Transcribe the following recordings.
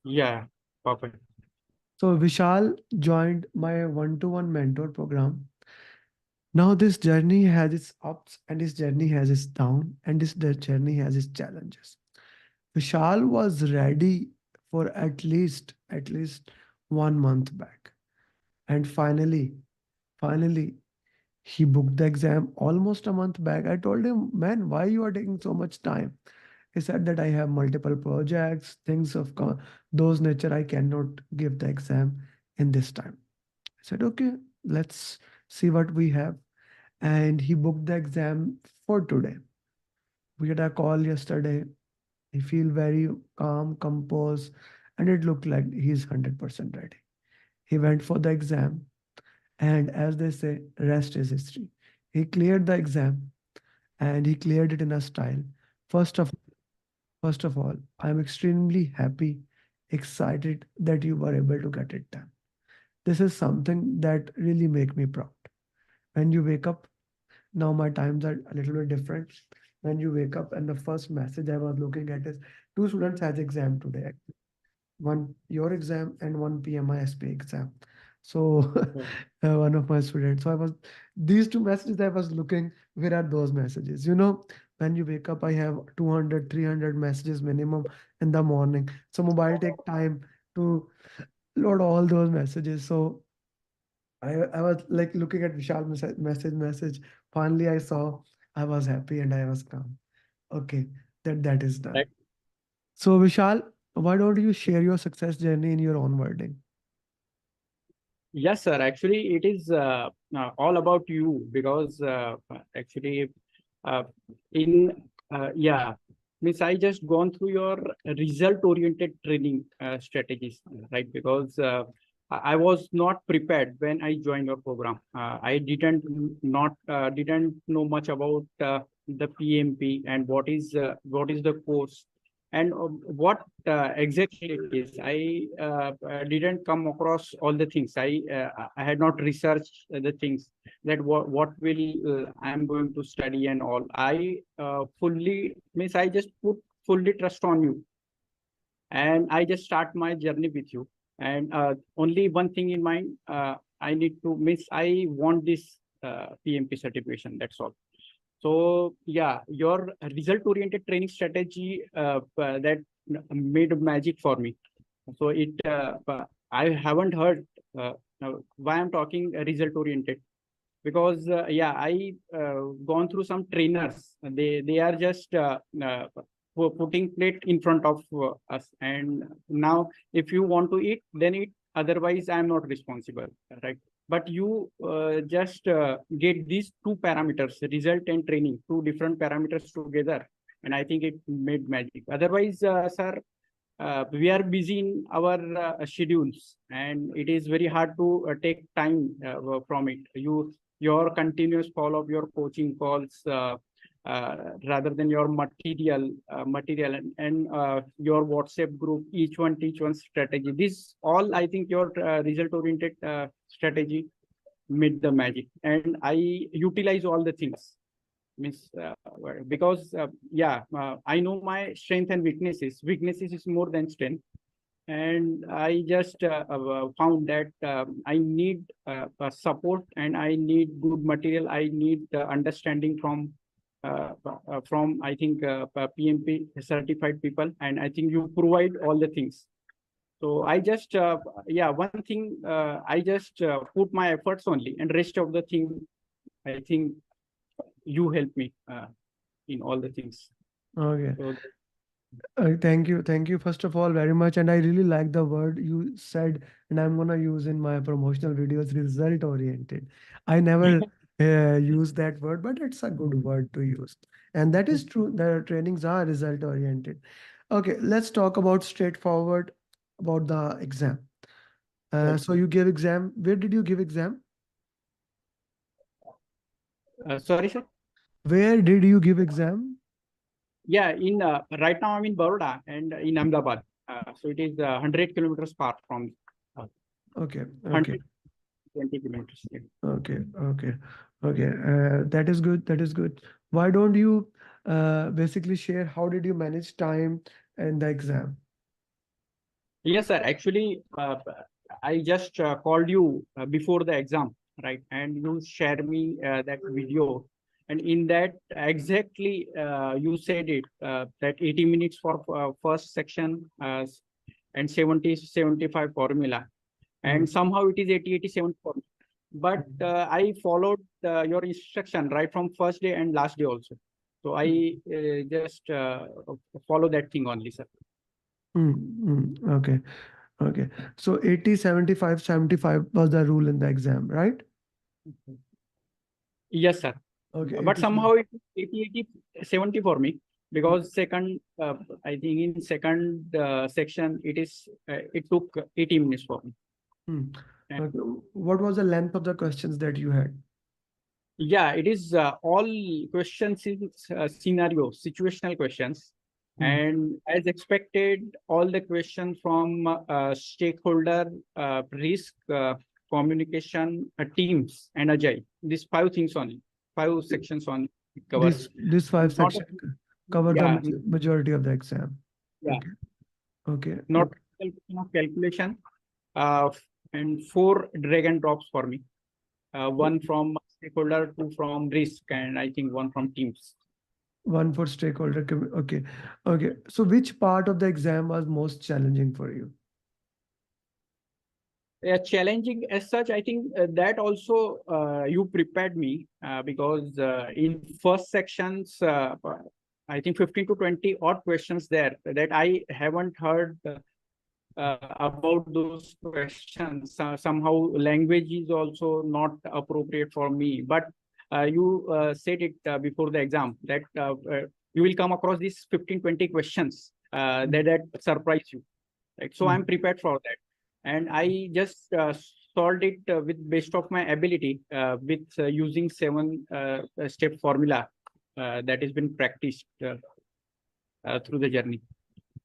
Yeah, perfect. So Vishal joined my one-to-one mentor program. Now this journey has its ups and this journey has its down and this journey has its challenges. Vishal was ready for at least 1 month back. And finally, he booked the exam almost a month back. I told him, man, why you are taking so much time? He said that I have multiple projects, things of those nature. I cannot give the exam in this time. I said, okay, let's see what we have. And he booked the exam for today. We had a call yesterday. He feel very calm, composed, and it looked like he's 100% ready. He went for the exam, and as they say, rest is history. He cleared the exam, and he cleared it in a style. First of First of all, I'm extremely happy, excited that you were able to get it done. This is something that really make me proud. When you wake up, now my times are a little bit different. When you wake up and the first message I was looking at is two students has exam today. One your exam and one PMISP exam. So one of my students. So I was these two messages I was looking. Where are those messages? When you wake up, I have 200, 300 messages minimum in the morning. So mobile take time to load all those messages. So I was like looking at Vishal message. Finally, I saw. I was happy and I was calm. Okay, that is done. Right. So Vishal, why don't you share your success journey in your own wording? Yes, sir. Actually, it is all about you because actually, uh, in yeah, means I just gone through your result-oriented training strategies, right? Because I was not prepared when I joined your program. I didn't know much about the PMP and what is the course and what exactly it is. I didn't come across all the things. I had not researched the things that what will I am going to study and all. I fully means I just put fully trust on you, and I just start my journey with you. And only one thing in mind, I need to miss. I want this PMP certification. That's all. So yeah, your result-oriented training strategy that made magic for me. So I haven't heard why I'm talking result-oriented because yeah, I gone through some trainers. They are just putting plate in front of us, and now if you want to eat, then eat. Otherwise, I'm not responsible, right? But you just get these two parameters, result and training, two different parameters together, and I think it made magic. Otherwise, sir, we are busy in our schedules, and it is very hard to take time from it. Your continuous follow of your coaching calls rather than your material and your WhatsApp group, each one teach one strategy. This all I think your result oriented strategy made the magic, and I utilize all the things means because yeah, I know my strength and weaknesses is more than strength, and I just found that I need support, and I need good material, I need understanding from I think PMP certified people, and I think you provide all the things. So I just yeah, one thing, I just put my efforts only, and rest of the thing I think you help me in all the things. Okay. So Thank you first of all very much. And I really like the word you said, and I'm gonna use in my promotional videos, result oriented. I never use that word, but it's a good word to use. And that is true. The trainings are result oriented. Okay, let's talk about straightforward about the exam. okay. So you gave exam. Where did you give exam? Sorry, sir. Where did you give exam? Yeah, in right now I'm in Baroda and in Ahmedabad. So it is 100 kilometers far from uh, Okay, okay. 120 kilometers. Yeah. Okay. Okay. That is good. That is good. Why don't you basically share how did you manage time and the exam? Yes, sir. Actually, I just called you before the exam, right? And you shared me that video. And in that, exactly, you said it that 80 minutes for first section and 70-75 formula. Hmm. And somehow it is 80-87 formula. But I followed your instruction right from first day and last day also. So I just follow that thing only, sir. Hmm. Hmm. Okay. Okay. So 80, 75, 75 was the rule in the exam, right? Yes, sir. Okay. But 80. somehow it is 80-70 for me because second, I think in second section, it took 80 minutes for me. Hmm. And Okay. What was the length of the questions that you had? yeah, it is all questions in scenario, situational questions. Hmm. And as expected, all the questions from stakeholder, risk, communication, teams, and agile. These five things only, five sections on it covers. This five And not, section cover the yeah, majority of the exam. yeah, Okay. Okay. not Okay. calculation, uh, and four drag and drops for me. One from stakeholder, two from risk, and I think one from teams. One for stakeholder. Okay. Okay. So which part of the exam was most challenging for you? Yeah, challenging as such, I think that also you prepared me because in first sections, I think 15 to 20 odd questions there that I haven't heard about those questions. Somehow language is also not appropriate for me, but you said it before the exam that you will come across these 15-20 questions that surprise you. Right? So I'm Hmm. prepared for that. And I just solved it with best of my ability with using seven step formula that has been practiced through the journey.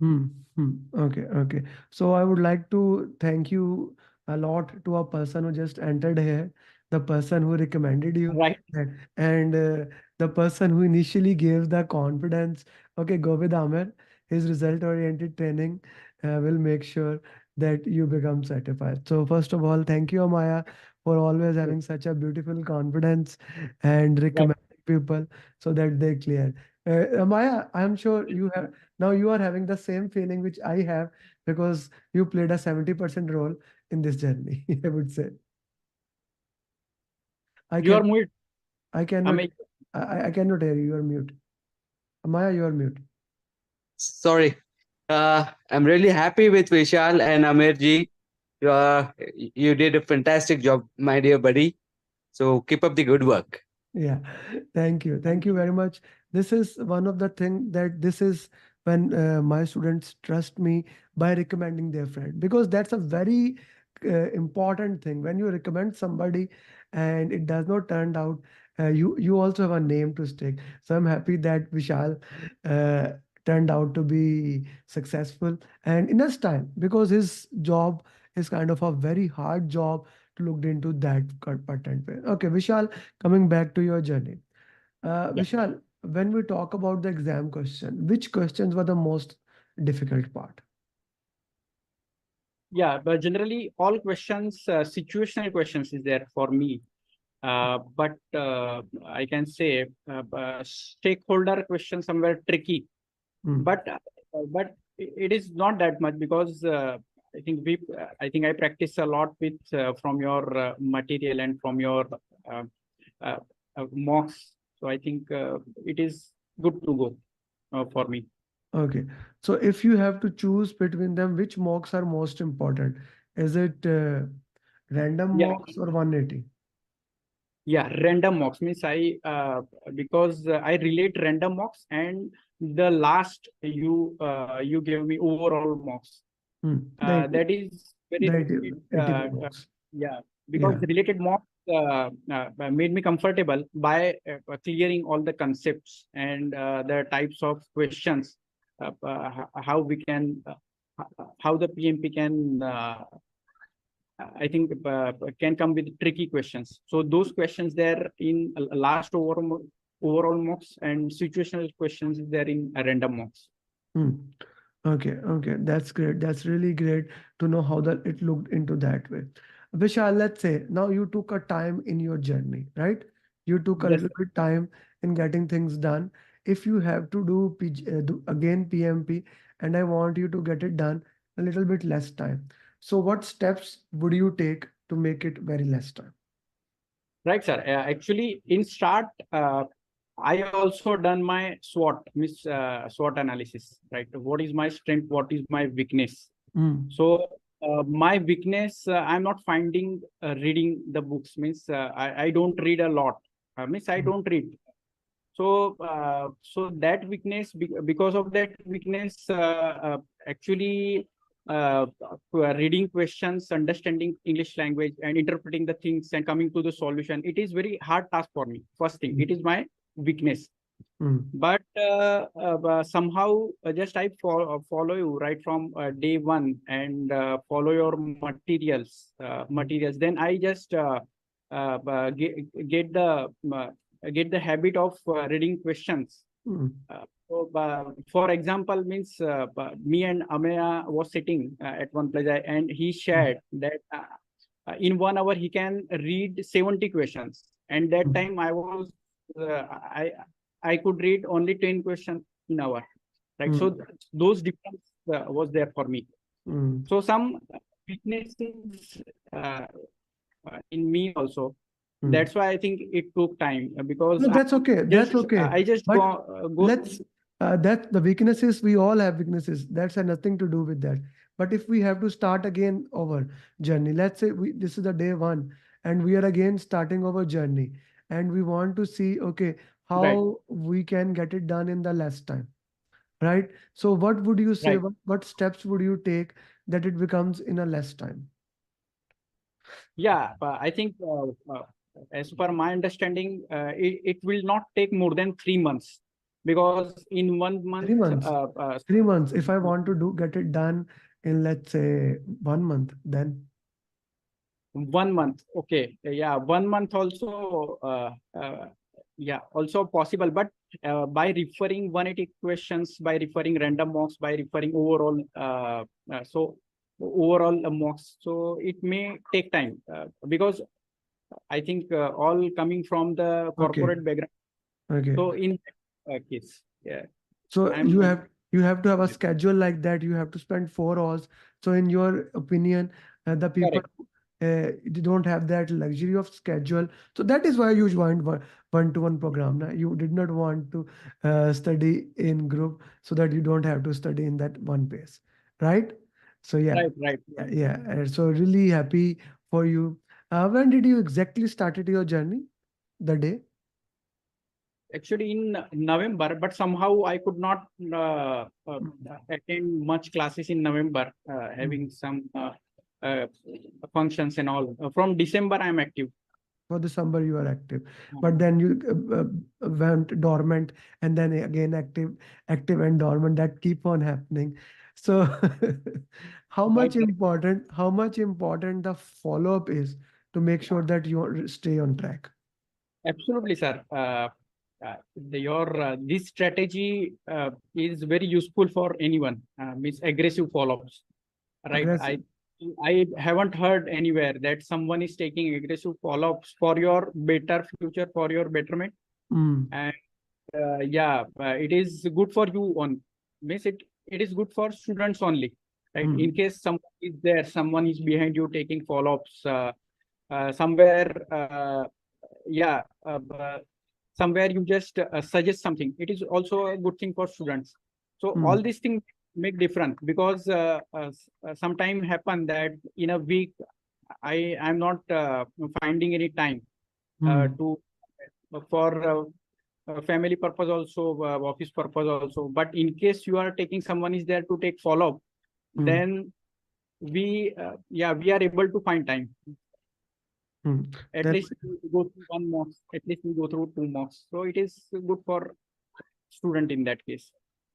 Hmm. Hmm. Okay. Okay. So I would like to thank you a lot to a person who just entered here, the person who recommended you, Right. and the person who initially gave the confidence. Okay, go with Amer. His result-oriented training will make sure that you become certified. So first of all, thank you, Amaya, for always having such a beautiful confidence and Right. recommending people so that they clear. Amaya, I'm sure you have now you are having the same feeling which I have because you played a 70% role in this journey, I would say. I You can are mute. I cannot Amazing. I cannot hear you. You are mute. Maya, you are mute. Sorry. I'm really happy with Vishal and Amerji. You did a fantastic job, my dear buddy. So keep up the good work. Yeah, thank you. Thank you very much. This is one of the thing that this is when my students trust me by recommending their friend because that's a very important thing. When you recommend somebody and it does not turn out, you also have a name to stick. So I'm happy that Vishal uh, turned out to be successful and in a style because his job is kind of a very hard job to look into that patent way. Okay, Vishal, coming back to your journey. Yeah. Vishal, when we talk about the exam question, which questions were the most difficult part? Yeah, but generally all questions, situational questions is there for me. But I can say stakeholder question somewhere tricky. Hmm. But it is not that much because I think I practice a lot with from your material and from your uh, uh, mocks. So I think it is good to go for me. Okay. So if you have to choose between them, which mocks are most important? Is it random Yeah, mocks or 180? yeah. Random mocks means because I relate random mocks and the last you gave me overall mocks. Hmm. The That is very the related. 85 mocks. Yeah, because Yeah. related mock made me comfortable by clearing all the concepts and the types of questions, how we can, how the PMP can, I think, can come with tricky questions. So those questions there in last overall mocks and situational questions there in random mocks. Hmm. Okay, that's great. That's really great to know how that it looked into that way. Vishal, let's say now you took a time in your journey, right? You took a Yes, little bit time in getting things done. If you have to do again PMP, and I want you to get it done a little bit less time. So what steps would you take to make it very less time? right, sir. Actually, in start, I also done my SWOT, SWOT analysis, right? What is my strength? What is my weakness? Mm, So my weakness, I'm not finding reading the books. I don't read a lot. I mm, don't read. So so that weakness, because of that weakness, actually reading questions, understanding English language, and interpreting the things and coming to the solution, it is very hard task for me. First thing, mm, it is my weakness. mm, But somehow just I follow you right from day one and follow your materials. Then I just get the habit of reading questions. mm, For example, me and Amer was sitting at one place, and he mm, shared that in 1 hour he can read 70 questions, and that mm, time I I could read only 10 questions in hour, right? mm, So those difference was there for me. mm, So some weaknesses in me also. mm. That's why I think it took time because No, that's okay. That's okay. I just But go let's that the weaknesses, we all have weaknesses. That's had nothing to do with that. But if we have to start again our journey, let's say this is the day one, and we are again starting our journey, and we want to see, okay, right, how we can get it done in the less time, right? So what would you say? right. What steps would you take that it becomes in a less time? Yeah, I think as per my understanding, it will not take more than 3 months, because in 1 month, 3 months. 3 months. If I want to do get it done in, let's say, 1 month, then 1 month, okay, yeah, 1 month also, yeah, also possible. But by referring 180 questions, by referring random mocks, by referring overall, overall mocks, so it may take time because I think all coming from the okay, corporate background. okay. So in that case, yeah, So I'm you have to have a schedule like that. You have to spend 4 hours. So in your opinion, the people correct. they don't have that luxury of schedule. So that is why you joined one-to-one program. Now. You did not want to study in group so that you don't have to study in that one pace, right? So yeah, Right, right. yeah, yeah. So really happy for you. When did you exactly started your journey? The day? Actually, in November, but somehow I could not Mm, attend much classes in November, mm. having some uh, functions and all. From December, I'm active. For December you are active, Uh, but then you went dormant, and then again active and dormant. That keep on happening. So right, right. how much important the follow up is to make sure that you stay on track. Absolutely, sir. Your this strategy is very useful for anyone. Means aggressive follow-ups, right? Aggressive. I haven't heard anywhere that someone is taking aggressive follow-ups for your better future, for your betterment. Mm, And yeah, it is good for you on. Means it is good for students only, right? In mm, case someone is there, someone is behind you taking follow-ups somewhere. Yeah, somewhere you just suggest something. It is also a good thing for students. So all mm, these things make difference, because sometime happen that in a week I'm not finding any time mm, to for family purpose also, office purpose also. But in case you are taking, someone is there to take follow up, mm, then yeah, we are able to find time. mm. At That's least we go through one mocks, at least we go through two mocks. So it is good for student in that case.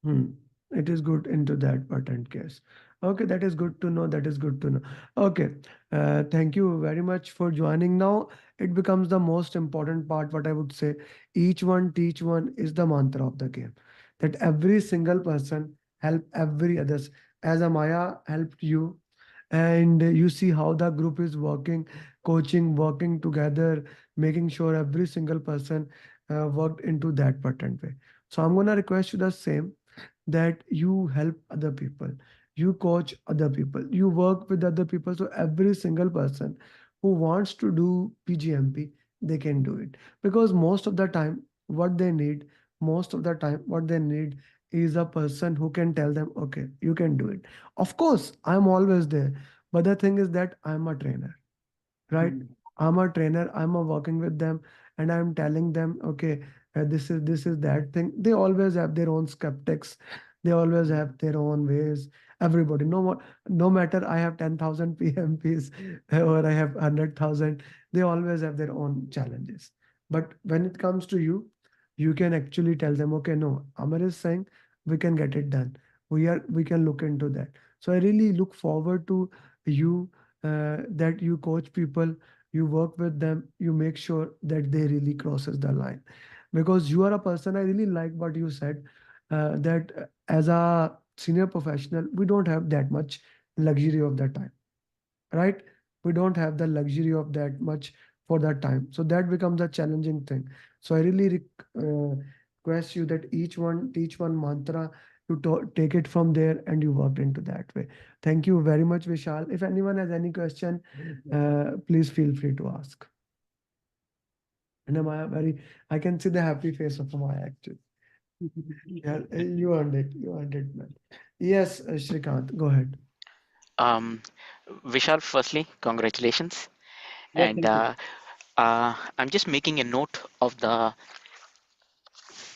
Hmm. It is good into that patent case. Okay, that is good to know. That is good to know. Okay, thank you very much for joining. Now it becomes the most important part. What I would say, each one teach one is the mantra of the game. That every single person help every others. As Amaya helped you, and you see how the group is working, coaching, working together, making sure every single person worked into that pattern way. So I'm gonna request you the same, that you help other people, you coach other people, you work with other people, so every single person who wants to do PGMP, they can do it. Because most of the time what they need, most of the time what they need is a person who can tell them, okay, you can do it. Of course I'm always there, but the thing is that I'm a trainer, right? Mm. I'm a trainer, I'm a working with them, and I'm telling them, okay, this is that thing. They always have their own skeptics, they always have their own ways. Everybody, no more, no matter I have 10,000 PMPs or I have 100,000, they always have their own challenges. But when it comes to you, you can actually tell them, okay, no, Amar is saying we can get it done, we can look into that. So I really look forward to you, that you coach people, you work with them, you make sure that they really crosses the line. Because you are a person, I really like what you said, that as a senior professional, we don't have that much luxury of the time, right? We don't have the luxury of that much for that time. So that becomes a challenging thing. So I really request you that each one teach one mantra, you take it from there and you work into that way. Thank you very much, Vishal. If anyone has any question, please feel free to ask. And I can see the happy face of Amaya actually. Yeah, you earned it. You earned it, man. Yes, Shrikant, go ahead. Um, Vishal, firstly, congratulations. Yeah, And thank you. I'm just making a note of the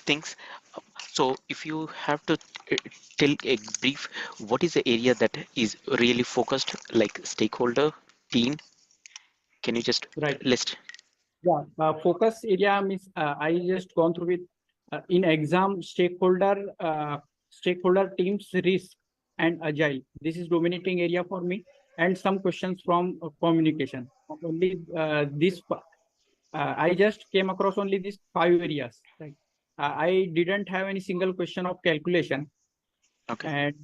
things. So, if you have to uh, tell a brief, what is the area that is really focused, like stakeholder, team? Can you just Right. list? Yeah, focus area means I just gone through with in exam stakeholder teams risk and agile. This is dominating area for me, and some questions from communication. Only I just came across only these 5 areas. Right. I didn't have any single question of calculation, Okay. and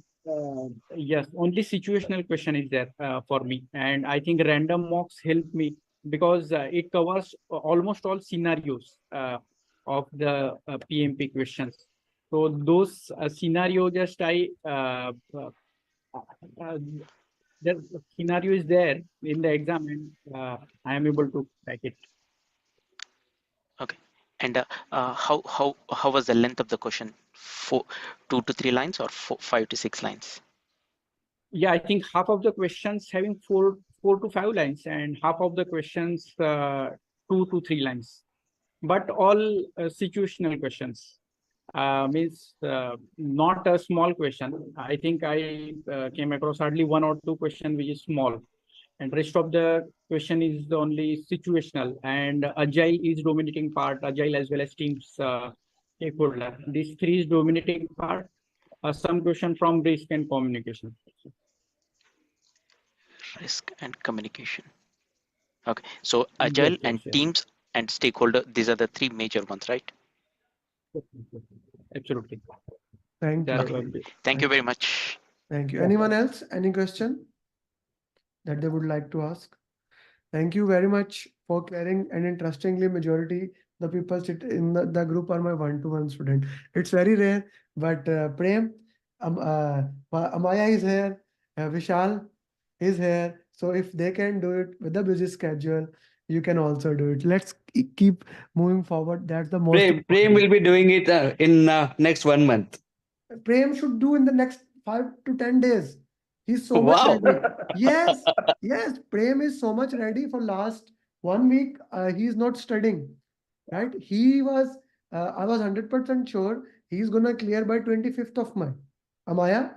yes, only situational question is there for me. And I think random mocks help me because it covers almost all scenarios of the PMP questions. So those scenario just uh, the scenario is there in the exam, and I am able to crack it. Okay. And how was the length of the question? 2 to 3 lines or 5 to 6 lines? Yeah, I think half of the questions having four to five lines, and half of the questions 2 to 3 lines. But all situational questions. Means not a small question. I think I came across hardly one or two question which is small, and rest of the question is only situational. And agile is dominating part. Agile as well as teams stakeholder. These three is dominating part. Some question from risk and communication. Risk and communication. Okay. So Yes, agile and yes, yes. teams and stakeholder, these are the three major ones, right? Absolutely. Thank There you. Okay. will be. Thank you Thank very you. much. Thank you. Yeah. Anyone else? Any question that they would like to ask? Thank you very much for caring. And interestingly, majority the people sit in the group are my one-to-one student. It's very rare, but Prem, Amaya is here, Vishal is here. So if they can do it with a busy schedule, you can also do it. Let's keep moving forward. That's the most Prem important. will be doing it in next 1 month. Prem should do in the next 5 to 10 days. He's so much Wow. ready. Yes, yes, Prem is so much ready for last 1 week. He's not studying, right? I was 100% sure he's gonna clear by 25th of May. Amaya,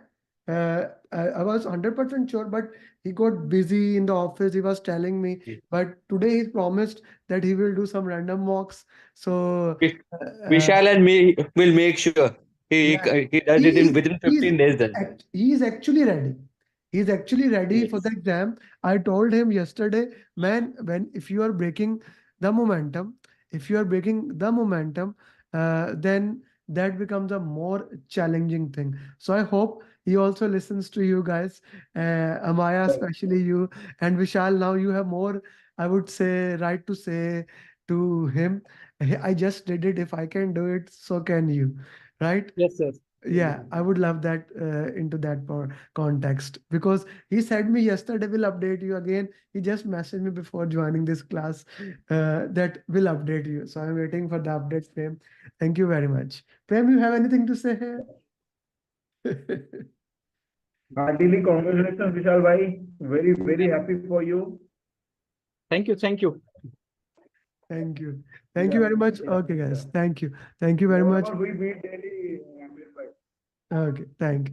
I was 100% sure, but he got busy in the office. He was telling me, but today he promised that he will do some random mocks. So, Vishal and me will make sure yeah, he does he it in is within 15 days then. he is actually ready. He's actually ready for the Yes. exam. I told him yesterday, man, when if you are breaking the momentum, then that becomes a more challenging thing. So I hope he also listens to you guys, Amaya, especially you, and Vishal. Now you have more, I would say, right to say to him, "Hey, I just did it. If I can do it, so can you," right? Yes, sir. Yeah, I would love that into that context, because he said me yesterday, will update you again. He just messaged me before joining this class that will update you. So I'm waiting for the update, Prem. Thank you very much. Prem, you have anything to say here? Heartily congratulations, Vishal bhai. Very, very happy for you. Thank you. Thank you. Thank you. Thank you Yeah, very much. yeah, Okay, guys. yeah. Thank you. Thank you very much. Moreover, we meet daily, Amir bhai. Okay, thank you.